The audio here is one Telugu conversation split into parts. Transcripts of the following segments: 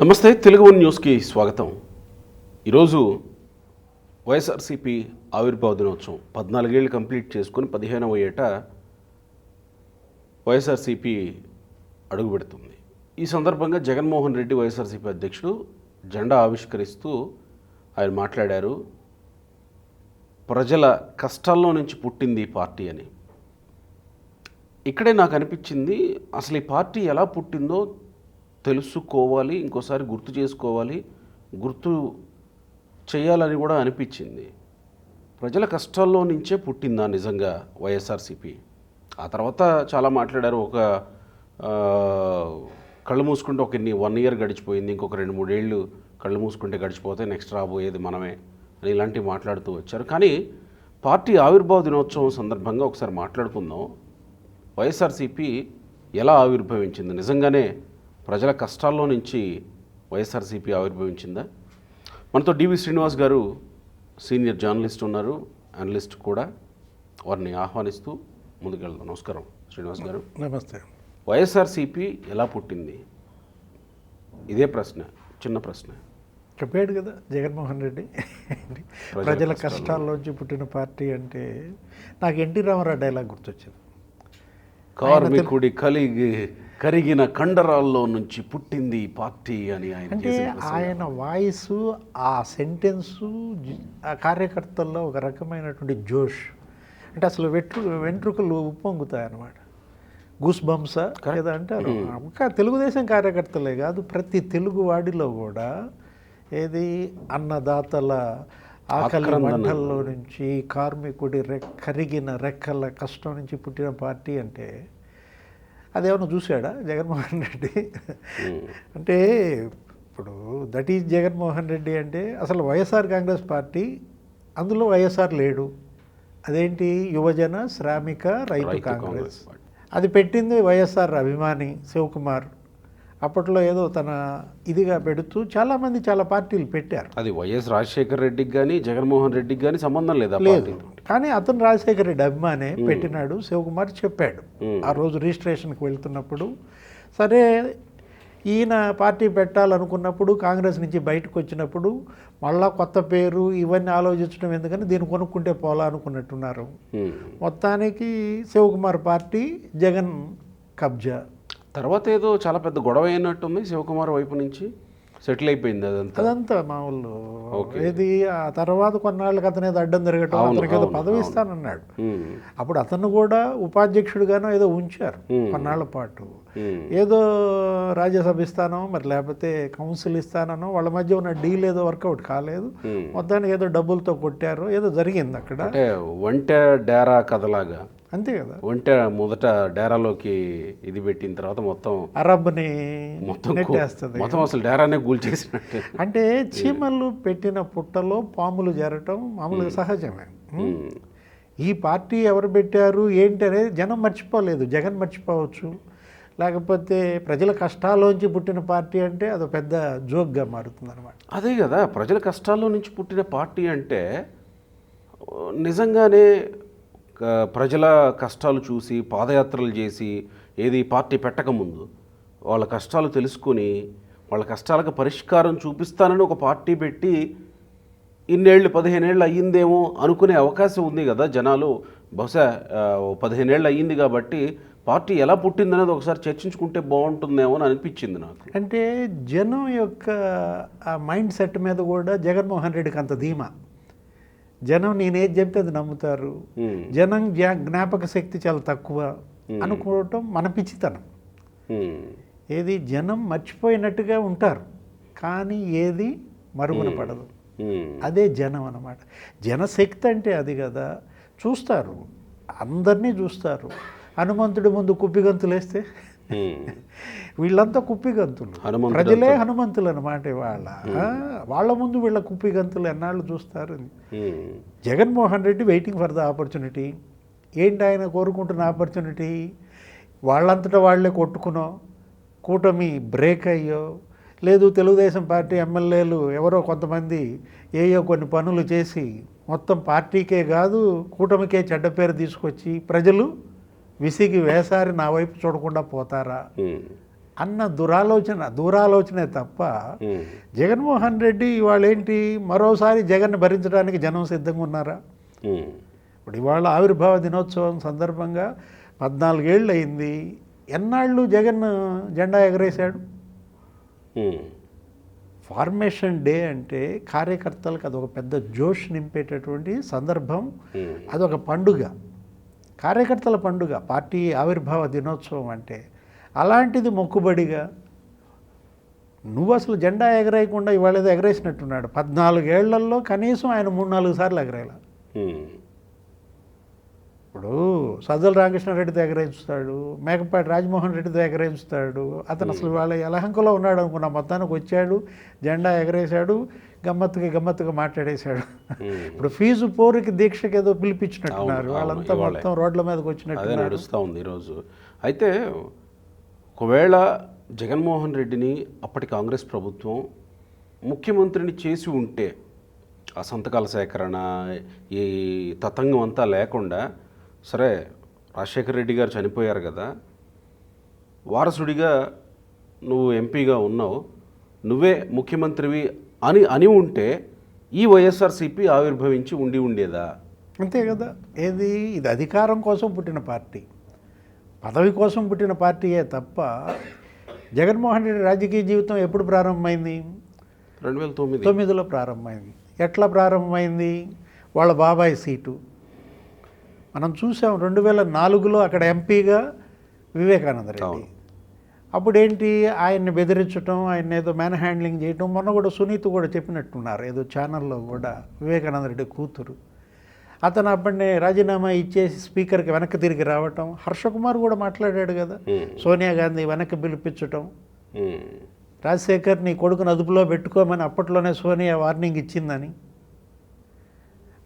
నమస్తే, తెలుగు వన్ న్యూస్కి స్వాగతం. ఈరోజు వైఎస్ఆర్సీపీ ఆవిర్భావ దినోత్సవం 14 ఏళ్ళు కంప్లీట్ చేసుకుని 15వ ఏట వైఎస్ఆర్సీపీ అడుగుపెడుతుంది. ఈ సందర్భంగా జగన్మోహన్ రెడ్డి వైఎస్ఆర్సీపీ అధ్యక్షుడు జెండా ఆవిష్కరిస్తూ ఆయన మాట్లాడారు. ప్రజల కష్టాల్లో నుంచి పుట్టింది ఈ పార్టీ అని. ఇక్కడే నాకు అనిపించింది, అసలు ఈ పార్టీ ఎలా పుట్టిందో తెలుసుకోవాలి, ఇంకోసారి గుర్తు చేసుకోవాలి, గుర్తు చేయాలని కూడా అనిపించింది. ప్రజల కష్టాల్లో నుంచే పుట్టిందా నిజంగా వైఎస్ఆర్సీపీ? ఆ తర్వాత చాలా మాట్లాడారు. కళ్ళు మూసుకుంటే 1 ఇయర్ గడిచిపోయింది, ఇంకొక 2-3 ఏళ్ళు కళ్ళు మూసుకుంటే గడిచిపోతే నెక్స్ట్ రాబోయేది మనమే అని ఇలాంటివి మాట్లాడుతూ వచ్చారు. కానీ పార్టీ ఆవిర్భావ దినోత్సవం సందర్భంగా ఒకసారి మాట్లాడుకుందాం. వైఎస్ఆర్సీపీ ఎలా ఆవిర్భవించింది? నిజంగానే ప్రజల కష్టాల్లో నుంచి వైఎస్ఆర్సీపీ ఆవిర్భవించిందా? మనతో డివి శ్రీనివాస్ గారు సీనియర్ జర్నలిస్ట్ ఉన్నారు, అనలిస్ట్ కూడా. వారిని ఆహ్వానిస్తూ ముందుకెళ్దాం. నమస్కారం శ్రీనివాస్ గారు. నమస్తే. వైఎస్ఆర్సీపీ ఎలా పుట్టింది? ఇదే ప్రశ్న, చిన్న ప్రశ్న. చెప్పాడు కదా జగన్మోహన్ రెడ్డి, ప్రజల కష్టాల్లోంచి పుట్టిన పార్టీ అంటే నాకు ఎన్టీ రామారావు డైలాగ్ గుర్తొచ్చింది. కార్మికుడి కరిగిన కండరాల్లో నుంచి పుట్టింది పార్టీ అని అంటే ఆయన వాయిస్, ఆ సెంటెన్సు ఆ కార్యకర్తల్లో ఒక రకమైనటువంటి జోష్. అంటే అసలు వెంట్రుకలు ఉప్పొంగుతాయి అన్నమాట. గూస్ బంప్సా లేదా అంటారు. ఇంకా తెలుగుదేశం కార్యకర్తలే కాదు, ప్రతి తెలుగు వాడిలో కూడా ఏది అన్నదాతల ఆకలి మంటల్లో నుంచి, కార్మికుడి కరిగిన రెక్కల కష్టం నుంచి పుట్టిన పార్టీ అంటే అదేమన్నా చూశాడా జగన్మోహన్ రెడ్డి? అంటే ఇప్పుడు దట్ ఈజ్ జగన్మోహన్ రెడ్డి అంటే అసలు వైఎస్ఆర్ కాంగ్రెస్ పార్టీ, అందులో వైఎస్ఆర్ లేడు. అదేంటి? యువజన శ్రామిక రైతు కాంగ్రెస్. అది పెట్టింది వైఎస్ఆర్ అభిమాని శివకుమార్. అప్పట్లో ఏదో తన ఇదిగా పెడుతూ చాలామంది చాలా పార్టీలు పెట్టారు. అది వైఎస్ రాజశేఖర రెడ్డికి కానీ జగన్మోహన్ రెడ్డికి కానీ సంబంధం లేదా? లేదు. కానీ అతను రాజశేఖర రెడ్డి అభిమానే పెట్టినాడు. శివకుమార్ చెప్పాడు ఆ రోజు రిజిస్ట్రేషన్కి వెళ్తున్నప్పుడు. సరే, ఈయన పార్టీ పెట్టాలనుకున్నప్పుడు కాంగ్రెస్ నుంచి బయటకు వచ్చినప్పుడు మళ్ళా కొత్త పేరు ఇవన్నీ ఆలోచించడం ఎందుకని దీన్ని కొనుక్కుంటే పోలా అనుకున్నట్టున్నారు. మొత్తానికి శివకుమార్ పార్టీ జగన్ కబ్జా. తర్వాత ఏదో చాలా పెద్ద గొడవ అయినట్టుంది శివకుమార్ వైపు నుంచి. సెటిల్ అయిపోయింది అదంతా మామూలు. ఏది ఆ తర్వాత కొన్నాళ్ళకి అతను ఏదో అడ్డం తిరగటం, అతనికి ఏదో పదవి ఇస్తానన్నాడు. అప్పుడు అతను కూడా ఉపాధ్యక్షుడిగానో ఏదో ఉంచారు కొన్నాళ్ల పాటు. ఏదో రాజ్యసభ ఇస్తానో మరి లేకపోతే కౌన్సిల్ ఇస్తానో వాళ్ళ మధ్య ఉన్న డీల్ ఏదో వర్కౌట్ కాలేదు. మొత్తానికి ఏదో డబ్బులతో కొట్టారు, ఏదో జరిగింది అక్కడ. ఒంటె డేరా కథలాగా అంతే కదా. ఒంటె మొదట డేరాలోకి ఇది పెట్టిన తర్వాత మొత్తం అరబ్ని నెట్టేస్తుంది, మొత్తం అసలు డేరానే కూల్చేసినట్టు. అంటే చీమలు పెట్టిన పుట్టలో పాములు జరగటం మామూలుగా సహజమే. ఈ పార్టీ ఎవరు పెట్టారు ఏంటి అనేది జనం మర్చిపోలేదు. జగన్ మర్చిపోవచ్చు, లేకపోతే ప్రజల కష్టాల్లోంచి పుట్టిన పార్టీ అంటే అది పెద్ద జోక్గా మారుతుంది అనమాట. అదే కదా, ప్రజల కష్టాల్లో నుంచి పుట్టిన పార్టీ అంటే నిజంగానే ప్రజల కష్టాలు చూసి పాదయాత్రలు చేసి, ఏది పార్టీ పెట్టకముందు వాళ్ళ కష్టాలు తెలుసుకొని వాళ్ళ కష్టాలకు పరిష్కారం చూపిస్తానని ఒక పార్టీ పెట్టి 15 ఏళ్ళు అయ్యిందేమో అనుకునే అవకాశం ఉంది కదా జనాలు. బహుశా 15 ఏళ్ళు అయ్యింది కాబట్టి పార్టీ ఎలా పుట్టిందనేది ఒకసారి చర్చించుకుంటే బాగుంటుందేమో అని అనిపించింది నాకు. అంటే జనం యొక్క ఆ మైండ్ సెట్ మీద కూడా జగన్మోహన్ రెడ్డికి అంత ధీమా. జనం నేనేది చెప్తే అది నమ్ముతారు. జనం జ్ఞాపక శక్తి చాలా తక్కువ అనుకోవటం మన పిచ్చితనం. ఏది జనం మర్చిపోయినట్టుగా ఉంటారు, కానీ ఏది మరుగున పడదు. అదే జనం అన్నమాట. జనశక్తి అంటే అది కదా. చూస్తారు, అందరినీ చూస్తారు. హనుమంతుడి ముందు కుప్పిగంతులు వేస్తే వీళ్ళంతా కుప్పిగంతులు, ప్రజలే హనుమంతులు అనమాట. వాళ్ళ ముందు వీళ్ళ కుప్పిగంతులు ఎన్నాళ్ళు చూస్తారు. Jaganmohan Reddy waiting for the opportunity. ఏంటి ఆయన కోరుకుంటున్న ఆపర్చునిటీ? వాళ్ళంతటా వాళ్లే కొట్టుకునో, కూటమి బ్రేక్ అయ్యో, లేదు తెలుగుదేశం పార్టీ ఎమ్మెల్యేలు ఎవరో కొంతమంది ఏయో కొన్ని పనులు చేసి మొత్తం పార్టీకే కాదు కూటమికే చెడ్డ పేరు తీసుకొచ్చి ప్రజలు విసిగి వేసారి నా వైపు చూడకుండా పోతారా అన్న దూరాలోచనే తప్ప జగన్మోహన్ రెడ్డి ఇవాళ ఏంటి మరోసారి జగన్ భరించడానికి జనం సిద్ధంగా ఉన్నారా? ఇప్పుడు ఇవాళ ఆవిర్భావ దినోత్సవం సందర్భంగా 14 ఏళ్ళు అయింది. ఎన్నాళ్ళు జగన్ జెండా ఎగరేశాడు? ఫార్మేషన్ డే అంటే కార్యకర్తలకు అదొక పెద్ద జోష్ నింపేటటువంటి సందర్భం, అదొక పండుగ, కార్యకర్తల పండుగ పార్టీ ఆవిర్భావ దినోత్సవం అంటే. అలాంటిది మొక్కుబడిగా నువ్వు అసలు జెండా ఎగరేయకుండా ఇవాళ ఏదో ఎగరేసినట్టున్నాడు. 14 ఏళ్లలో కనీసం ఆయన 3-4 సార్లు ఎగరేయాల. ఇప్పుడు సజ్జల రామకృష్ణారెడ్డితో ఎగరేయించుతాడు, మేకపాటి రాజమోహన్ రెడ్డితో ఎగరేయించుతాడు. అతను అసలు వాళ్ళ యలహంకలో ఉన్నాడు అనుకున్న, మొత్తానికి వచ్చాడు, జెండా ఎగరేశాడు, గమ్మత్తుగా మాట్లాడేశాడు. ఇప్పుడు ఫీజు పోరుకి దీక్షకి ఏదో పిలిపించినట్టున్నారు, వాళ్ళంతా మొత్తం రోడ్ల మీదకి వచ్చినట్టు నడుస్తూ ఉంది ఈరోజు. అయితే ఒకవేళ జగన్మోహన్ రెడ్డిని అప్పటి కాంగ్రెస్ ప్రభుత్వం ముఖ్యమంత్రిని చేసి ఉంటే, ఆ సంతకాల సేకరణ ఈ తతంగం అంతా లేకుండా, సరే రాజశేఖర రెడ్డి గారు చనిపోయారు కదా, వారసుడిగా నువ్వు ఎంపీగా ఉన్నావు, నువ్వే ముఖ్యమంత్రివి అని ఉంటే ఈ వైఎస్ఆర్సీపీ ఆవిర్భవించి ఉండేదా? అంతే కదా. ఇది అధికారం కోసం పుట్టిన పార్టీ, పదవి కోసం పుట్టిన పార్టీయే తప్ప జగన్మోహన్ రెడ్డి రాజకీయ జీవితం ఎప్పుడు ప్రారంభమైంది? 2009లో ప్రారంభమైంది. ఎట్లా ప్రారంభమైంది? వాళ్ళ బాబాయ్ సీటు మనం చూసాం. 2004లో అక్కడ ఎంపీగా వివేకానంద రెడ్డి. అప్పుడేంటి, ఆయన్ని బెదిరించడం, ఆయన ఏదో మ్యాన్ హ్యాండ్లింగ్ చేయటం. మొన్న కూడా సునీత్ కూడా చెప్పినట్టున్నారు ఏదో ఛానల్లో కూడా, వివేకానంద రెడ్డి కూతురు. అతను అప్పటినే రాజీనామా ఇచ్చేసి స్పీకర్కి వెనక్కి తిరిగి రావటం. హర్షకుమార్ కూడా మాట్లాడాడు కదా, సోనియా గాంధీ వెనక్కి పిలిపించటం, రాజశేఖర్ నీ కొడుకును అదుపులో పెట్టుకోమని అప్పట్లోనే సోనియా వార్నింగ్ ఇచ్చిందని.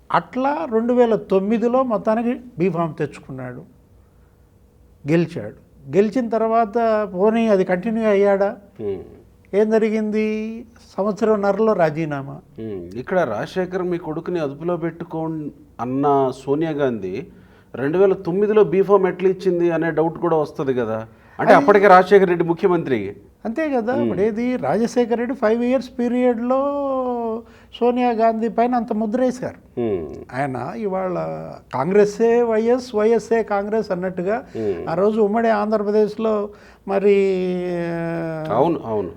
అట్లా 2009లో మొత్తానికి బీఫామ్ తెచ్చుకున్నాడు, గెలిచాడు. గెలిచిన తర్వాత పోనీ అది కంటిన్యూ అయ్యాడా? ఏం జరిగింది? 1.5 సంవత్సరంలో రాజీనామా. ఇక్కడ రాజశేఖర్ మీ కొడుకుని అదుపులో పెట్టుకో అన్న సోనియా గాంధీ 2009లో బీఫామ్ ఎట్లా ఇచ్చింది అనే డౌట్ కూడా వస్తుంది కదా. అంటే అప్పటికే రాజశేఖర రెడ్డి ముఖ్యమంత్రి. అంతే కదా. ఇప్పుడు ఏది రాజశేఖర రెడ్డి 5 years పీరియడ్లో సోనియా గాంధీ పైన అంత ముద్రేశారు. ఆయన ఇవాళ కాంగ్రెస్సే వైఎస్ఏ కాంగ్రెస్ అన్నట్టుగా ఆ రోజు ఉమ్మడి ఆంధ్రప్రదేశ్లో మరి అవును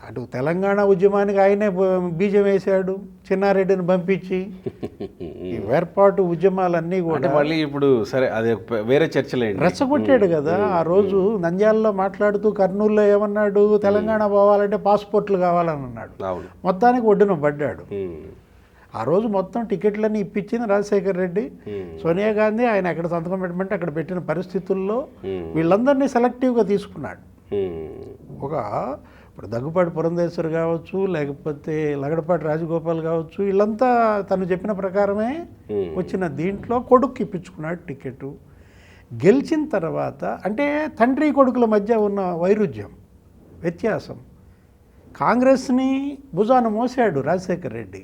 అటు తెలంగాణ ఉద్యమానికి ఆయనే బీజం వేశాడు, చిన్నారెడ్డిని పంపించి. ఈ వేర్పాటు ఉద్యమాలన్నీ కూడా మళ్ళీ ఇప్పుడు సరే అది వేరే చర్చలేండి, రెచ్చగొట్టాడు కదా. ఆ రోజు నంద్యాలలో మాట్లాడుతూ కర్నూలులో ఏమన్నాడు, తెలంగాణ పోవాలంటే పాస్పోర్ట్లు కావాలని అన్నాడు. మొత్తానికి ఒడ్డున పడ్డాడు. ఆ రోజు మొత్తం టికెట్లన్నీ ఇప్పించింది రాజశేఖర్ రెడ్డి. సోనియా గాంధీ ఆయన ఎక్కడ సంతకం పెట్టమంటే అక్కడ పెట్టిన పరిస్థితుల్లో వీళ్ళందరినీ సెలెక్టివ్గా తీసుకున్నాడు. ఇప్పుడు దగ్గుపాటి పురంధేశ్వర్ కావచ్చు, లేకపోతే లగడపాటి రాజగోపాల్ కావచ్చు, వీళ్ళంతా తను చెప్పిన ప్రకారమే వచ్చిన దీంట్లో కొడుకు ఇప్పించుకున్నాడు టికెట్. గెలిచిన తర్వాత అంటే తండ్రి కొడుకుల మధ్య ఉన్న వైరుధ్యం, వ్యత్యాసం. కాంగ్రెస్ని భుజాన మోసాడు రాజశేఖర్ రెడ్డి,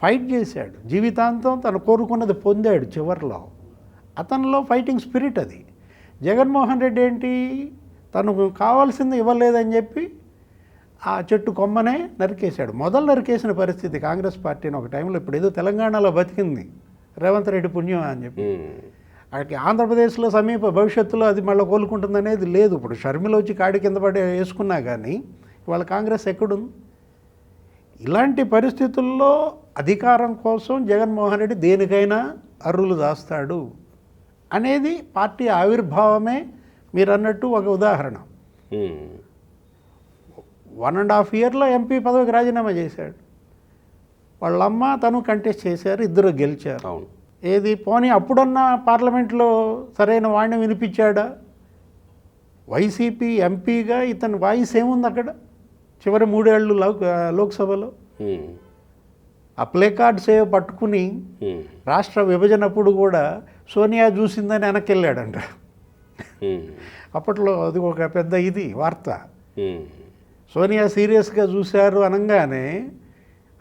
ఫైట్ చేశాడు, జీవితాంతం తను కోరుకున్నది పొందాడు. చివరిలో అతనిలో ఫైటింగ్ స్పిరిట్ అది. జగన్మోహన్ రెడ్డి ఏంటి, తనకు కావాల్సింది ఇవ్వలేదని చెప్పి ఆ చెట్టు కొమ్మనే నరికేశాడు. మొదలు నరికేసిన పరిస్థితి కాంగ్రెస్ పార్టీని ఒక టైంలో. ఇప్పుడు ఏదో తెలంగాణలో బతికింది రేవంత్ రెడ్డి పుణ్యం అని చెప్పి, అక్కడికి ఆంధ్రప్రదేశ్లో సమీప భవిష్యత్తులో అది మళ్ళీ కోలుకుంటుందనేది లేదు. ఇప్పుడు షర్మిల వచ్చి కాడి కింద పడి వేసుకున్నా కానీ వాళ్ళ కాంగ్రెస్ ఎక్కడుంది? ఇలాంటి పరిస్థితుల్లో అధికారం కోసం జగన్మోహన్ రెడ్డి దేనికైనా అర్రులు దాస్తాడు అనేది పార్టీ ఆవిర్భావమే మీరు అన్నట్టు ఒక ఉదాహరణ. 1.5 yearలో ఎంపీ పదవికి రాజీనామా చేశాడు. వాళ్ళమ్మ తను కంటెస్ట్ చేశారు, ఇద్దరు గెలిచారు. ఏది పోనీ అప్పుడున్న పార్లమెంట్లో సరైన వాడిని వినిపించాడా? వైసీపీ ఎంపీగా ఇతని వాయిస్ ఏముంది అక్కడ? చివరి 3 ఏళ్ళు లోక్సభలో ఆ ప్లే కార్డ్స్ ఏవో పట్టుకుని రాష్ట్ర విభజనప్పుడు కూడా సోనియా చూసిందని వెనక్కి వెళ్ళాడంట. అప్పట్లో అది ఒక పెద్ద ఇది వార్త. సోనియా సీరియస్గా చూశారు అనగానే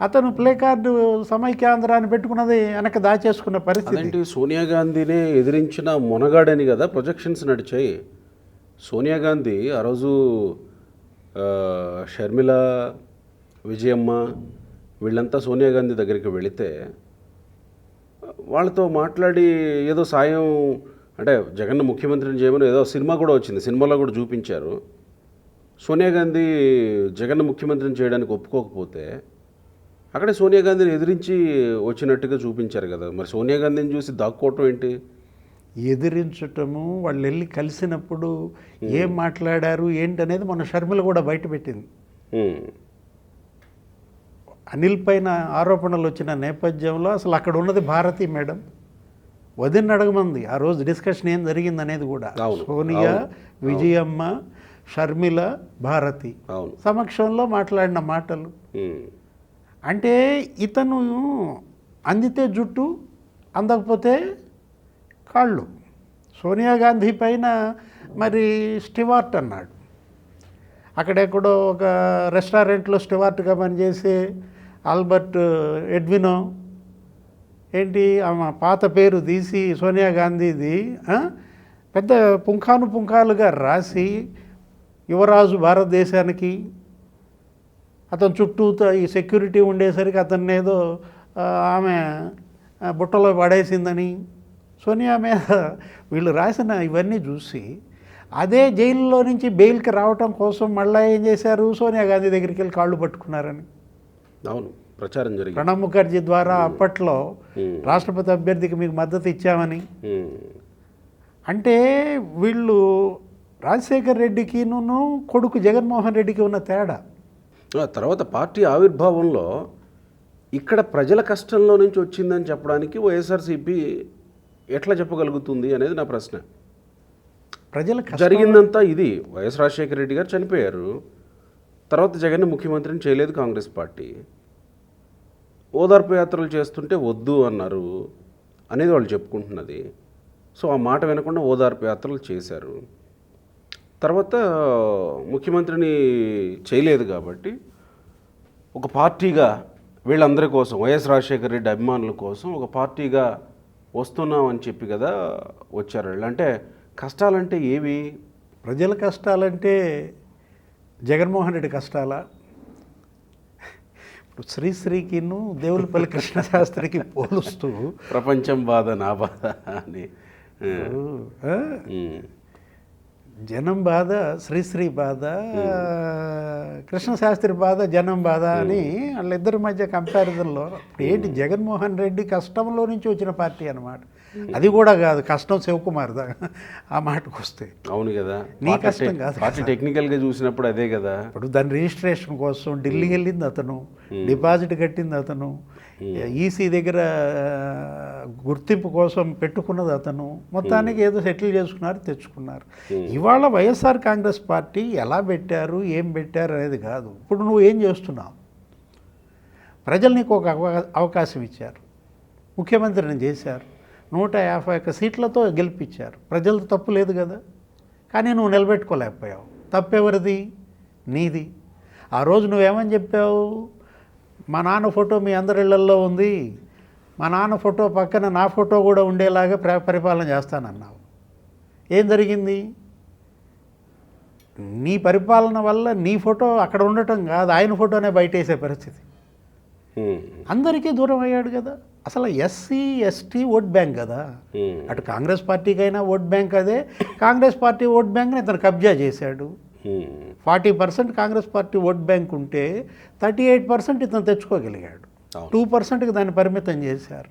అతను ప్లే కార్డు సమైక్యాంధ్రాన్ని పెట్టుకున్నది వెనక్కి దాచేసుకున్న పరిస్థితి. సోనియా గాంధీనే ఎదిరించిన మొనగాడని కదా ప్రొజెక్షన్స్ నడిచాయి. సోనియా గాంధీ ఆ రోజు షర్మిల, విజయమ్మ వీళ్ళంతా సోనియా గాంధీ దగ్గరికి వెళితే వాళ్ళతో మాట్లాడి ఏదో సాయం అంటే జగన్ ముఖ్యమంత్రిని చేయమని ఏదో సినిమా కూడా వచ్చింది, సినిమాలో కూడా చూపించారు. సోనియా గాంధీ జగన్ ముఖ్యమంత్రిని చేయడానికి ఒప్పుకోకపోతే అక్కడే సోనియా గాంధీని ఎదిరించి వచ్చినట్టుగా చూపించారు కదా. మరి సోనియా గాంధీని చూసి దాక్కోవటం ఏంటి? ఎదిరించటము, వాళ్ళు వెళ్ళి కలిసినప్పుడు ఏం మాట్లాడారు ఏంటి అనేది మన షర్మిల కూడా బయటపెట్టింది. అనిల్ పైన ఆరోపణలు వచ్చిన నేపథ్యంలో అసలు అక్కడ ఉన్నది భారతి మేడం. వదిన అడగమంది ఆ రోజు డిస్కషన్ ఏం జరిగింది అనేది కూడా. సోనియా, విజయమ్మ, షర్మిల, భారతి సమక్షంలో మాట్లాడిన మాటలు. అంటే ఇతను అందితే జుట్టు, అందకపోతే కాళ్ళు. సోనియా గాంధీ పైన మరి స్టివార్ట్ అన్నాడు. అక్కడెక్కడో ఒక రెస్టారెంట్లో స్టివార్ట్గా పనిచేసే ఆల్బర్ట్ ఎడ్వినో ఏంటి ఆమె పాత పేరు తీసి సోనియా గాంధీది పెద్ద పుంఖాలుగా రాసి యువరాజు భారతదేశానికి, అతని చుట్టూతో ఈ సెక్యూరిటీ ఉండేసరికి అతన్ని ఏదో ఆమె బుట్టలో పడేసిందని సోనియా మీద వీళ్ళు రాసిన ఇవన్నీ చూసి అదే జైల్లో నుంచి బెయిల్కి రావటం కోసం మళ్ళీ ఏం చేశారు, సోనియా గాంధీ దగ్గరికి వెళ్ళి కాళ్ళు పట్టుకున్నారని. అవును, ప్రచారం జరిగింది. ప్రణబ్ ముఖర్జీ ద్వారా అప్పట్లో రాష్ట్రపతి అభ్యర్థికి మీకు మద్దతు ఇచ్చామని. అంటే వీళ్ళు రాజశేఖర్ రెడ్డికిను కొడుకు జగన్మోహన్ రెడ్డికి ఉన్న తేడా. తర్వాత పార్టీ ఆవిర్భావంలో ఇక్కడ ప్రజల కష్టంలో నుంచి వచ్చిందని చెప్పడానికి వైఎస్ఆర్సీపీ ఎట్లా చెప్పగలుగుతుంది అనేది నా ప్రశ్న. ప్రజలకు జరిగిందంతా ఇది. వైఎస్ రాజశేఖర రెడ్డి గారు చనిపోయారు, తర్వాత జగన్ ముఖ్యమంత్రిని చేయలేదు కాంగ్రెస్ పార్టీ. ఓదార్పు యాత్రలు చేస్తుంటే వద్దు అన్నారు అనేది వాళ్ళు చెప్పుకుంటున్నది. సో ఆ మాట వినకుండా ఓదార్పు యాత్రలు చేశారు. తర్వాత ముఖ్యమంత్రిని చేయలేదు కాబట్టి ఒక పార్టీగా వీళ్ళందరి కోసం, వైఎస్ రాజశేఖర రెడ్డి అభిమానుల కోసం ఒక పార్టీగా వస్తున్నామని చెప్పి కదా వచ్చారు వీళ్ళు. అంటే కష్టాలంటే ఏవి? ప్రజల కష్టాలంటే జగన్మోహన్ రెడ్డి కష్టాలా? ఇప్పుడు శ్రీశ్రీకిను దేవులపల్లి కృష్ణశాస్త్రికి పోలుస్తూ ప్రపంచం బాధ నా బాధ అని జనం బాధ శ్రీశ్రీ బాధ, కృష్ణశాస్త్రి బాధ జనం బాధ అని వాళ్ళిద్దరి మధ్య కంపారిజన్లో ఏంటి జగన్మోహన్ రెడ్డి కష్టంలో నుంచి వచ్చిన పార్టీ అన్నమాట. అది కూడా కాదు, కష్టం శివకుమార్ ఆ మాటకు వస్తే. అవును కదా, నీ కష్టం కాదు. పార్టీ టెక్నికల్గా చూసినప్పుడు అదే కదా. ఇప్పుడు దాని రిజిస్ట్రేషన్ కోసం ఢిల్లీ వెళ్ళింది అతను, డిపాజిట్ కట్టింది అతను, ఈసీ దగ్గర గుర్తింపు కోసం పెట్టుకున్నది అతను. మొత్తానికి ఏదో సెటిల్ చేసుకున్నారు, తెచ్చుకున్నారు. ఇవాళ వైఎస్ఆర్ కాంగ్రెస్ పార్టీ ఎలా పెట్టారు, ఏం పెట్టారు అనేది కాదు. ఇప్పుడు నువ్వు ఏం చేస్తున్నావు? ప్రజలు నీకు ఒక అవకాశం ఇచ్చారు, ముఖ్యమంత్రిని చేశారు, 151 సీట్లతో గెలిపించారు. ప్రజలతో తప్పు లేదు కదా, కానీ నువ్వు నిలబెట్టుకోలేకపోయావు. తప్పెవరిది? నీది. ఆ రోజు నువ్వేమని చెప్పావు? మా నాన్న ఫోటో మీ అందరి ఇళ్లల్లో ఉంది, మా నాన్న ఫోటో పక్కన నా ఫోటో కూడా ఉండేలాగా పరిపాలన చేస్తానన్నావు. ఏం జరిగింది? నీ పరిపాలన వల్ల నీ ఫోటో అక్కడ ఉండటం కాదు, ఆయన ఫోటోనే బయటేసే పరిస్థితి. అందరికీ దూరం అయ్యాడు కదా. అసలు ఎస్సీ ఎస్టీ ఓట్ బ్యాంక్ కదా. అటు కాంగ్రెస్ పార్టీకైనా ఓట్ బ్యాంక్ అదే. కాంగ్రెస్ పార్టీ ఓట్ బ్యాంక్ని ఇతను కబ్జా చేశాడు. 40% కాంగ్రెస్ పార్టీ ఓట్ బ్యాంక్ ఉంటే 38% ఇతను తెచ్చుకోగలిగాడు. 2%కి దాన్ని పరిమితం చేశారు.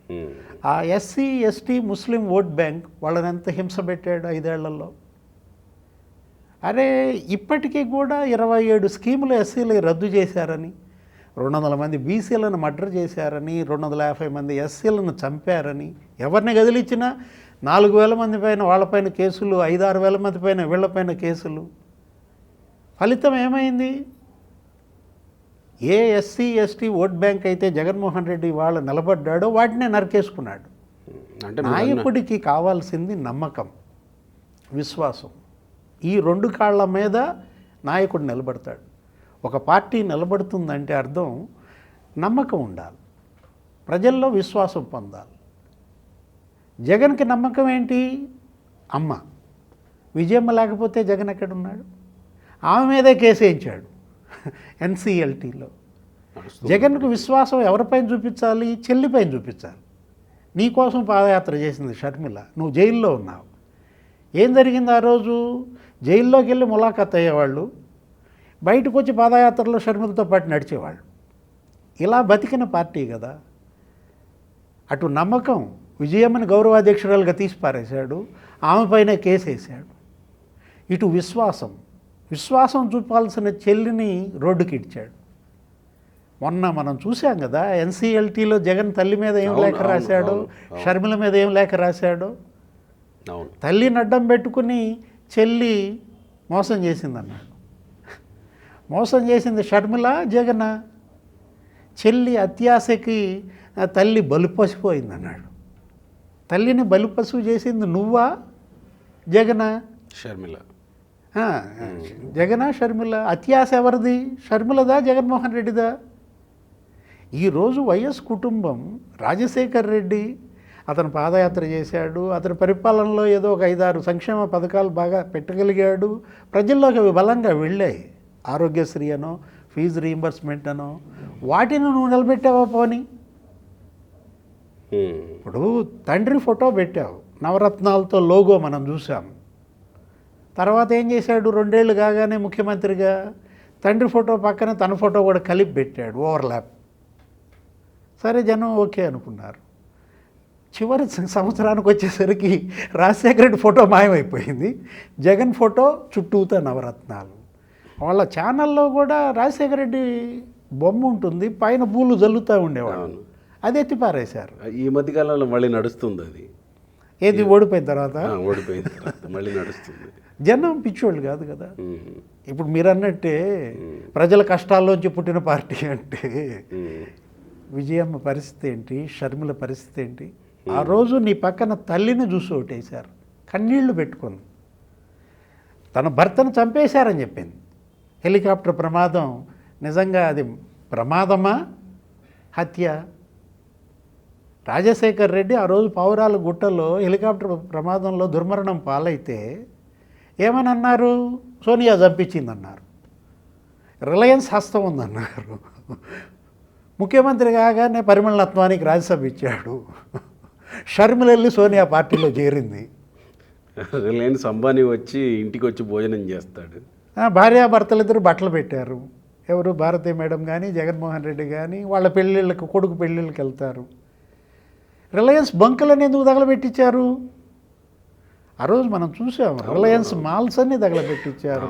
ఆ ఎస్సీ ఎస్టీ ముస్లిం ఓట్ బ్యాంక్ వాళ్ళని ఎంత హింస పెట్టాడు 5 ఏళ్లలో. అరే ఇప్పటికీ కూడా 27 స్కీములు ఎస్సీలు రద్దు చేశారని, 200 మంది బీసీలను మర్డర్ చేశారని, 250 మంది ఎస్సీలను చంపారని, ఎవరిని కదిలిచ్చినా 4,000 మంది పైన వాళ్ళపైన కేసులు, 5-6 వేల మంది పైన వీళ్ళపైన కేసులు. ఫలితం ఏమైంది? ఏ ఎస్సీ ఎస్టీ ఓట్ బ్యాంక్ అయితే జగన్మోహన్ రెడ్డి వాళ్ళు నిలబడ్డాడో వాటినే నరికేసుకున్నాడు. అంటే నాయకుడికి కావాల్సింది నమ్మకం, విశ్వాసం. ఈ 2 కాళ్ళ మీద నాయకుడు నిలబడతాడు. ఒక పార్టీ నిలబడుతుందంటే అర్థం నమ్మకం ఉండాలి, ప్రజల్లో విశ్వాసం పొందాలి. జగన్కి నమ్మకం ఏంటి? అమ్మ. విజయమ్మ లేకపోతే జగన్ ఎక్కడున్నాడు? ఆమె మీదే కేసు వేయించాడు. ఎన్సిఎల్టీలో. నడుస్తుంది. జగన్కు విశ్వాసం ఎవరిపైన చూపించాలి? చెల్లిపైన చూపించాలి. నీకోసం పాదయాత్ర చేసింది షర్మిల, నువ్వు జైల్లో ఉన్నావు. ఏం జరిగింది ఆ రోజు? జైల్లోకి వెళ్ళి ములాఖాత్ అయ్యేవాళ్ళు, బయటకు వచ్చి పాదయాత్రలో షర్మిలతో పాటు నడిచేవాళ్ళు. ఇలా బతికిన పార్టీ కదా. అటు నమ్మకం, విజయమ్మని గౌరవాధ్యక్షురాలుగా తీసి పారేశాడు, ఆమెపైనే కేసు వేశాడు. ఇటు విశ్వాసం చూపాల్సిన చెల్లిని రోడ్డుకి ఇచ్చాడు. మొన్న మనం చూసాం కదా, ఎన్సిఎల్టీలో జగన్ తల్లి మీద ఏం లేఖ రాశాడో, షర్మిల మీద ఏం లేఖ రాశాడో. తల్లిని అడ్డం పెట్టుకుని చెల్లి మోసం చేసిందన్నాడు. మోసం చేసింది షర్మిల, జగన్. చెల్లి అత్యాశకి తల్లి బలిపసిపోయిందన్నాడు. తల్లిని బలిపశువు చేసింది నువ్వా జగన్? షర్మిల. జగన్ షర్మిల. అత్యాశ ఎవరిది? షర్మిలదా జగన్మోహన్ రెడ్డిదా? ఈరోజు వైఎస్ కుటుంబం, రాజశేఖర్ రెడ్డి అతను పాదయాత్ర చేశాడు, అతని పరిపాలనలో ఏదో ఒక 5-6 సంక్షేమ పథకాలు బాగా పెట్టగలిగాడు, ప్రజల్లోకి అవి బలంగా వెళ్ళాయి. ఆరోగ్యశ్రీ అనో, ఫీజు రీయింబర్స్మెంట్ అనో, వాటిని నువ్వు నిలబెట్టావా? పోనీ ఇప్పుడు తండ్రి ఫోటో పెట్టావు, నవరత్నాలతో లోగో మనం చూసాం. తర్వాత ఏం చేశాడు? 2 ఏళ్ళు కాగానే ముఖ్యమంత్రిగా తండ్రి ఫోటో పక్కన తన ఫోటో కూడా కలిపి పెట్టాడు, ఓవర్లాప్. సరే, జనం ఓకే అనుకున్నారు. చివరి సంవత్సరానికి వచ్చేసరికి రాజశేఖర రెడ్డి ఫోటో మాయమైపోయింది, జగన్ ఫోటో చుట్టూతో నవరత్నాలు. వాళ్ళ ఛానల్లో కూడా రాజశేఖర రెడ్డి బొమ్మ ఉంటుంది, పైన పూలు జల్లుతూ ఉండేవాళ్ళు. అది ఎత్తిపారేశారు. ఈ మధ్యకాలంలో మళ్ళీ నడుస్తుంది అది. ఏది ఓడిపోయిన తర్వాత? ఓడిపోయిన తర్వాత మళ్ళీ నడుస్తుంది. జనం పిచ్చోళ్ళు కాదు కదా. ఇప్పుడు మీరు అన్నట్టే ప్రజల కష్టాల్లోంచి పుట్టిన పార్టీ అంటే విజయమ్మ పరిస్థితి ఏంటి, షర్మిల పరిస్థితి ఏంటి? ఆ రోజు నీ పక్కన తల్లిని చూసి ఓటేశారు, కన్నీళ్లు పెట్టుకుంది. తన భర్తను చంపేశారని చెప్పింది. హెలికాప్టర్ ప్రమాదం నిజంగా అది ప్రమాదమా, హత్య? రాజశేఖర్ రెడ్డి ఆ రోజు పావురాల గుట్టలో హెలికాప్టర్ ప్రమాదంలో దుర్మరణం పాలైతే ఏమని అన్నారు? సోనియా చంపించిందన్నారు, రిలయన్స్ హస్తం ఉందన్నారు. ముఖ్యమంత్రి కాగానే పరిమళ నత్వానికి రాజ్యసభ ఇచ్చాడు. షర్మిల వెళ్ళి సోనియా పార్టీలో చేరింది. రిలయన్స్ అంబానీ వచ్చి ఇంటికి వచ్చి భోజనం చేస్తాడు. భార్యాభర్తలు ఇద్దరు బట్టలు పెట్టారు. ఎవరు? భారతి మేడం కానీ జగన్మోహన్ రెడ్డి కానీ వాళ్ళ పెళ్ళిళ్ళకి, కొడుకు పెళ్ళిళ్ళకి వెళ్తారు. రిలయన్స్ బంకులని ఎందుకు తగలబెట్టించారు? ఆ రోజు మనం చూసాం, రిలయన్స్ మాల్స్ అన్ని తగలబెట్టించారు.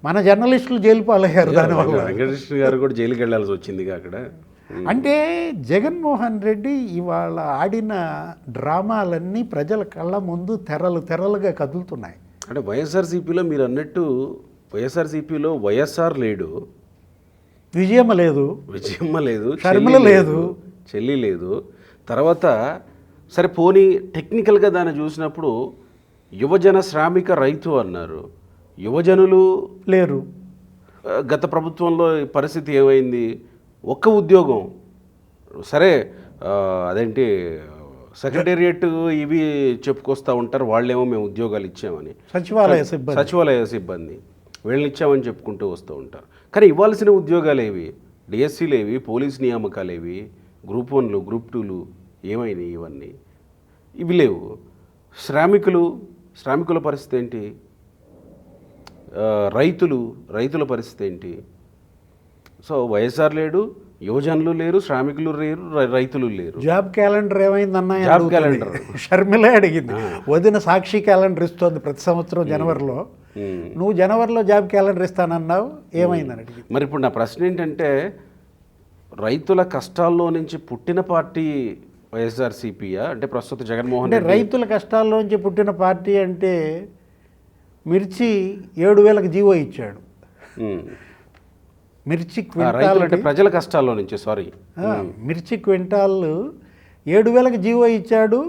మన జర్నలిస్టులు జైలు పాలయ్యారు దానివల్ల. వెంకటకృష్ణ గారు కూడా జైలుకి వెళ్ళాల్సి వచ్చింది అక్కడ. అంటే జగన్మోహన్ రెడ్డి ఇవాళ ఆడిన డ్రామాలన్నీ ప్రజల కళ్ళ ముందు తెరలుగా కదులుతున్నాయి. అంటే వైఎస్ఆర్సీపీలో మీరు అన్నట్టు వైఎస్ఆర్సీపీలో వైఎస్ఆర్ లేడు, విజయమ్మ లేదు, షర్మిల లేదు, చెల్లి లేదు. తర్వాత సరే పోనీ టెక్నికల్గా దాన్ని చూసినప్పుడు యువజన శ్రామిక రైతు అన్నారు, యువజనులు లేరు. గత ప్రభుత్వంలో పరిస్థితి ఏమైంది? ఒక్క ఉద్యోగం సరే, అదేంటి సెక్రటేరియట్ ఇవి చెప్పుకొస్తూ ఉంటారు, వాళ్ళేమో మేము ఉద్యోగాలు ఇచ్చామని, సచివాలయ సిబ్బంది వీళ్ళని ఇచ్చామని చెప్పుకుంటూ వస్తూ ఉంటారు. కానీ ఇవ్వాల్సిన ఉద్యోగాలు ఏవి? డిఎస్సీలు ఏవి? పోలీస్ నియామకాలు ఏవి? గ్రూప్ 1లు, గ్రూప్ 2లు ఏమైనాయి? ఇవన్నీ ఇవి లేవు. శ్రామికుల పరిస్థితి ఏంటి? రైతుల పరిస్థితి ఏంటి? సో వైఎస్ఆర్ లేడు, యువజనులు లేరు, శ్రామికులు లేరు, రైతులు లేరు. జాబ్ క్యాలెండర్ ఏమైందన్నా? జాబ్ క్యాలెండర్ షర్మిలే అడిగింది. వదిన సాక్షి క్యాలెండర్ ఇస్తుంది ప్రతి సంవత్సరం జనవరిలో. నువ్వు జనవరిలో జాబ్ క్యాలెండర్ ఇస్తానన్నావు, ఏమైందని అడిగింది. మరి ఇప్పుడు నా ప్రశ్న ఏంటంటే, రైతుల కష్టాల్లో నుంచి పుట్టిన పార్టీ వైఎస్ఆర్సీపీయా? అంటే ప్రస్తుత జగన్మోహన్ రెడ్డి రైతుల కష్టాల్లో నుంచి పుట్టిన పార్టీ అంటే మిర్చి 7,000కి జీవో ఇచ్చాడు. మిర్చి క్వింటాల్ అంటే ప్రజల కష్టాల్లో నుంచి, సారీ, మిర్చి క్వింటాల్ 7,000కి జీవో ఇచ్చాడు.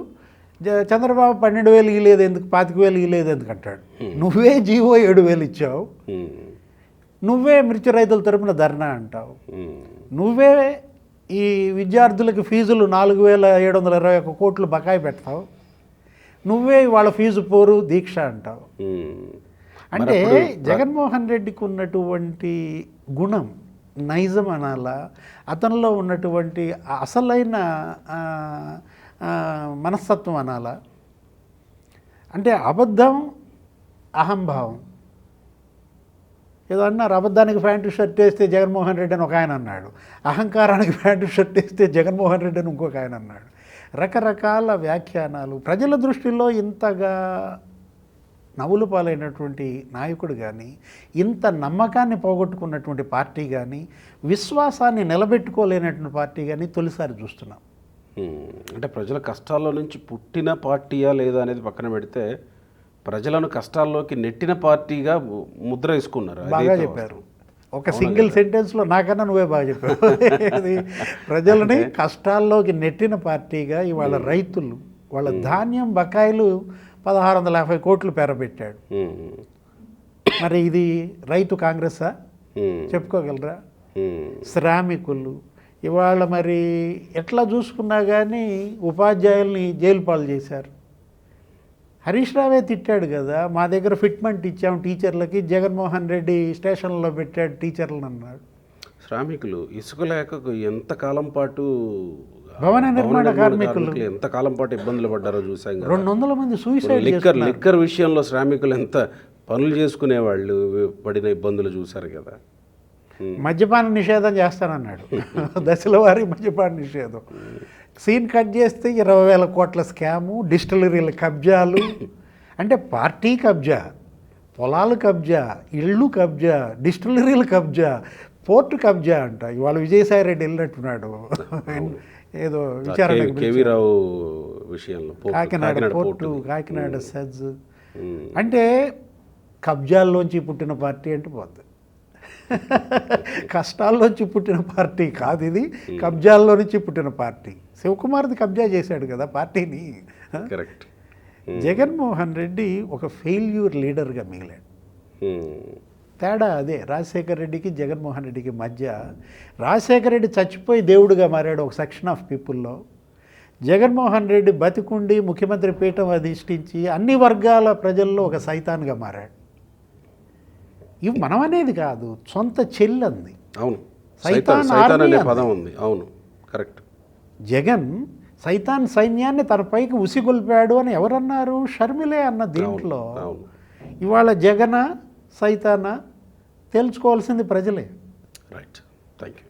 చంద్రబాబు 12,000 ఇవ్వలేదు ఎందుకు, 25,000 ఇవ్వలేదు ఎందుకు అంటాడు. నువ్వే జీవో 7,000 ఇచ్చావు, నువ్వే మిర్చి రైతుల తరపున ధర్నా అంటావు, నువ్వే ఈ విద్యార్థులకి ఫీజులు 4,721 కోట్లు బకాయి పెడతావు, నువ్వే వాళ్ళ ఫీజు పోరు దీక్ష అంటావు. అంటే జగన్మోహన్ రెడ్డికి ఉన్నటువంటి గుణం నైజం అనాలా, అతనిలో ఉన్నటువంటి అసలైన మనస్తత్వం అనాలా? అంటే అబద్ధం, అహంభావం. ఏదో అన్నారు, అబద్ధానికి ప్యాంటు షర్ట్ వేస్తే జగన్మోహన్ రెడ్డి అని ఒక ఆయన అన్నాడు, అహంకారానికి ప్యాంటు షర్ట్ వేస్తే జగన్మోహన్ రెడ్డి అని ఇంకొక ఆయన అన్నాడు. రకరకాల వ్యాఖ్యానాలు. ప్రజల దృష్టిలో ఇంతగా నవ్వులు పాలైనటువంటి నాయకుడు కానీ, ఇంత నమ్మకాన్ని పోగొట్టుకున్నటువంటి పార్టీ కానీ, విశ్వాసాన్ని నిలబెట్టుకోలేనటువంటి పార్టీ కానీ తొలిసారి చూస్తున్నాం. అంటే ప్రజల కష్టాల్లో నుంచి పుట్టిన పార్టీయా లేదా అనేది పక్కన పెడితే, ప్రజలను కష్టాల్లోకి నెట్టిన పార్టీగా ముద్ర వేసుకున్నారు. బాగా చెప్పారు. ఒక సింగిల్ సెంటెన్స్లో నాకన్నా నువ్వే బాగా చెప్పావు. అది ప్రజలని కష్టాల్లోకి నెట్టిన పార్టీగా ఇవాళ రైతులు వాళ్ళ ధాన్యం బకాయిలు 1650 కోట్లు పెరబెట్టాడు. మరి ఇది రైతు కాంగ్రెసా? చెప్పుకోగలరా? శ్రామికులు ఇవాళ మరి ఎట్లా చూసుకున్నా కానీ ఉపాధ్యాయుల్ని జైలు పాలు చేశారు. హరీష్ రావే తిట్టాడు కదా, మా దగ్గర ఫిట్మెంట్ ఇచ్చాం టీచర్లకి, జగన్మోహన్ రెడ్డి స్టేషన్లో పెట్టాడు టీచర్లను అన్నాడు. శ్రామికులు ఇసుక లేక ఎంతకాలం పాటు, భవన నిర్మాణ కార్మికులు ఎంతకాలం పాటు ఇబ్బందులు పడ్డారో చూసాం. 200 మంది సూసైడ్. లిక్కర్ విషయంలో శ్రామికులు ఎంత పనులు చేసుకునే వాళ్ళు పడిన ఇబ్బందులు చూశారు కదా. మద్యపాన నిషేధం చేస్తానన్నాడు, దశల వారీ మద్యపాన నిషేధం. సీన్ కట్ చేస్తే 20,000 కోట్ల స్కాము, డిస్టిలరీల కబ్జాలు. అంటే పార్టీ కబ్జా, పొలాలు కబ్జా, ఇళ్ళు కబ్జా, డిస్టిలరీల కబ్జా, పోర్టు కబ్జా అంట. ఇవాళ విజయసాయి రెడ్డి వెళ్ళినట్టున్నాడు ఏదో విచారణ, కేవీరావు విషయంలో, కాకినాడ పోర్టు, కాకినాడ సెజ్. అంటే కబ్జాల్లోంచి పుట్టిన పార్టీ అంటే పోద్ది. కష్టాల్లోంచి పుట్టిన పార్టీ కాదు ఇది, కబ్జాల్లో నుంచి పుట్టిన పార్టీ. శివకుమార్ది కబ్జా చేశాడు కదా పార్టీని. కరెక్ట్. జగన్మోహన్ రెడ్డి ఒక ఫెయిల్యూర్ లీడర్గా మిగిలాడు. తేడా అదే రాజశేఖర రెడ్డికి జగన్మోహన్ రెడ్డికి మధ్య. రాజశేఖర రెడ్డి చచ్చిపోయి దేవుడిగా మారాడు ఒక సెక్షన్ ఆఫ్ పీపుల్లో. జగన్మోహన్ రెడ్డి బతికుండి ముఖ్యమంత్రి పీఠం అధిష్ఠించి అన్ని వర్గాల ప్రజల్లో ఒక సైతాన్గా మారాడు. ఇవి మనం అనేది కాదు, సొంత చెల్లంది. అవును, సైతాన్ అనే పదం ఉంది. అవును, కరెక్ట్. జగన్ సైతాన్ సైన్యాన్ని తన పైకి ఉసిగొల్పాడు అని ఎవరన్నారు? షర్మిలే అన్న. దీంట్లో ఇవాళ జగన సైతానా తెలుసుకోవాల్సింది ప్రజలే. రైట్. Thank you.